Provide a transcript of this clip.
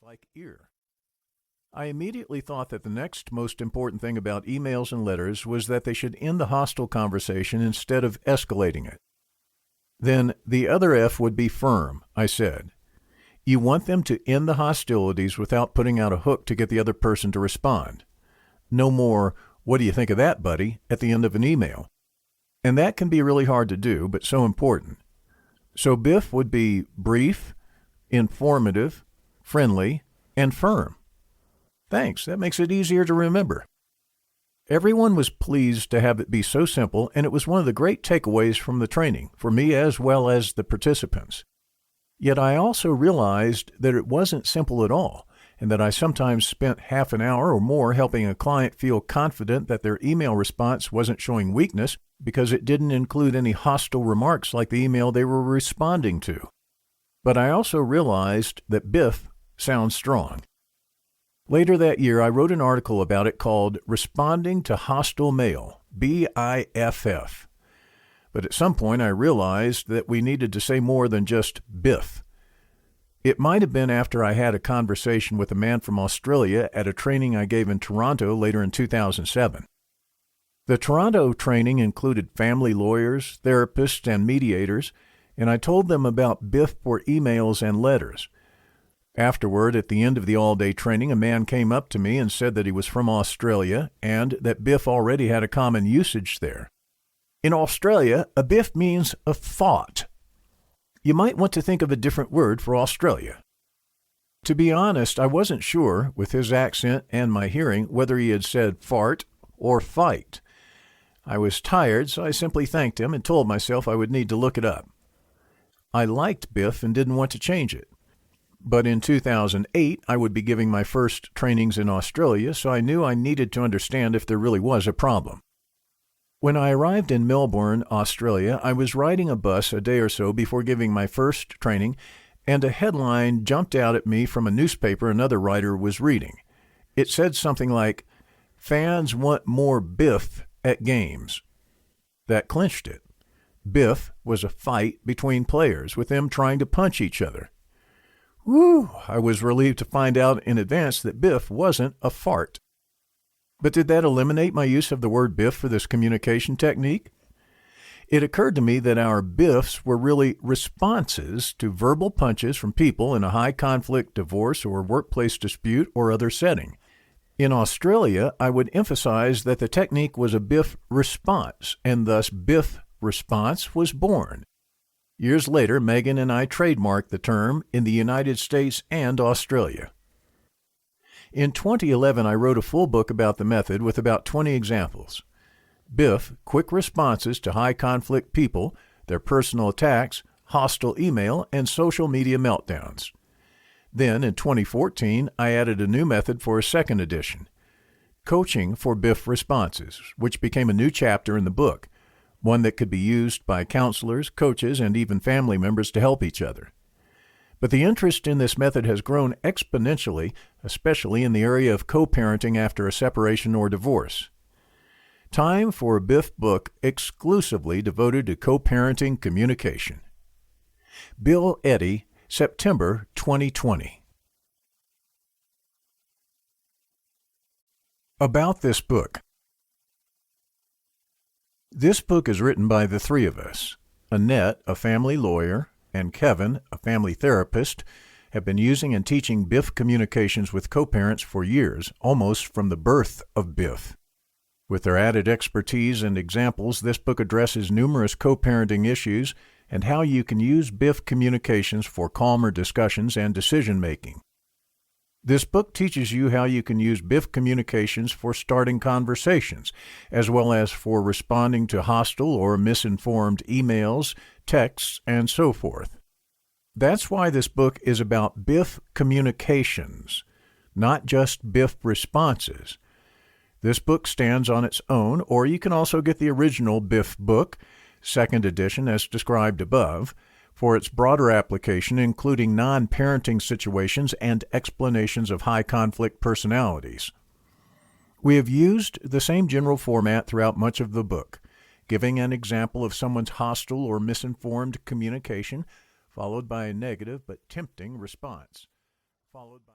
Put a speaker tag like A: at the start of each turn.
A: like ear. I immediately thought that the next most important thing about emails and letters was that they should end the hostile conversation instead of escalating it. Then the other F would be firm, I said. You want them to end the hostilities without putting out a hook to get the other person to respond. No more, "What do you think of that, buddy?" at the end of an email. And that can be really hard to do, but so important. So BIFF would be brief, informative, friendly, and firm. Thanks, that makes it easier to remember. Everyone was pleased to have it be so simple, and it was one of the great takeaways from the training, for me as well as the participants. Yet I also realized that it wasn't simple at all, and that I sometimes spent half an hour or more helping a client feel confident that their email response wasn't showing weakness because it didn't include any hostile remarks like the email they were responding to. But I also realized that BIFF sounds strong. Later that year, I wrote an article about it called Responding to Hostile Mail, BIFF. But at some point, I realized that we needed to say more than just BIFF. It might have been after I had a conversation with a man from Australia at a training I gave in Toronto later in 2007. The Toronto training included family lawyers, therapists, and mediators, and I told them about BIFF for emails and letters. Afterward, at the end of the all-day training, a man came up to me and said that he was from Australia and that BIFF already had a common usage there. In Australia, a BIFF means a thought. You might want to think of a different word for Australia. To be honest, I wasn't sure, with his accent and my hearing, whether he had said fart or fight. I was tired, so I simply thanked him and told myself I would need to look it up. I liked BIFF and didn't want to change it. But in 2008, I would be giving my first trainings in Australia, so I knew I needed to understand if there really was a problem. When I arrived in Melbourne, Australia, I was riding a bus a day or so before giving my first training, and a headline jumped out at me from a newspaper another writer was reading. It said something like, "Fans want more BIFF at games." That clinched it. BIFF was a fight between players, with them trying to punch each other. Whew, I was relieved to find out in advance that BIFF wasn't a fart. But did that eliminate my use of the word BIFF for this communication technique? It occurred to me that our BIFFs were really responses to verbal punches from people in a high-conflict divorce or workplace dispute or other setting. In Australia, I would emphasize that the technique was a BIFF response, and thus BIFF response was born. Years later, Megan and I trademarked the term in the United States and Australia. In 2011, I wrote a full book about the method with about 20 examples. BIFF, quick responses to high-conflict people, their personal attacks, hostile email, and social media meltdowns. Then, in 2014, I added a new method for a second edition, Coaching for BIFF Responses, which became a new chapter in the book, one that could be used by counselors, coaches, and even family members to help each other. But the interest in this method has grown exponentially, especially in the area of co-parenting after a separation or divorce. Time for a BIFF book exclusively devoted to co-parenting communication. Bill Eddy, September 2020. About this book. This book is written by the three of us. Annette, a family lawyer, and Kevin, a family therapist, have been using and teaching BIFF communications with co-parents for years, almost from the birth of BIFF. With their added expertise and examples, this book addresses numerous co-parenting issues and how you can use BIFF communications for calmer discussions and decision-making. This book teaches you how you can use BIFF communications for starting conversations, as well as for responding to hostile or misinformed emails, texts, and so forth. That's why this book is about BIFF communications, not just BIFF responses. This book stands on its own, or you can also get the original BIFF book, second edition as described above, for its broader application, including non-parenting situations and explanations of high-conflict personalities. We have used the same general format throughout much of the book, giving an example of someone's hostile or misinformed communication, followed by a negative but tempting response, followed by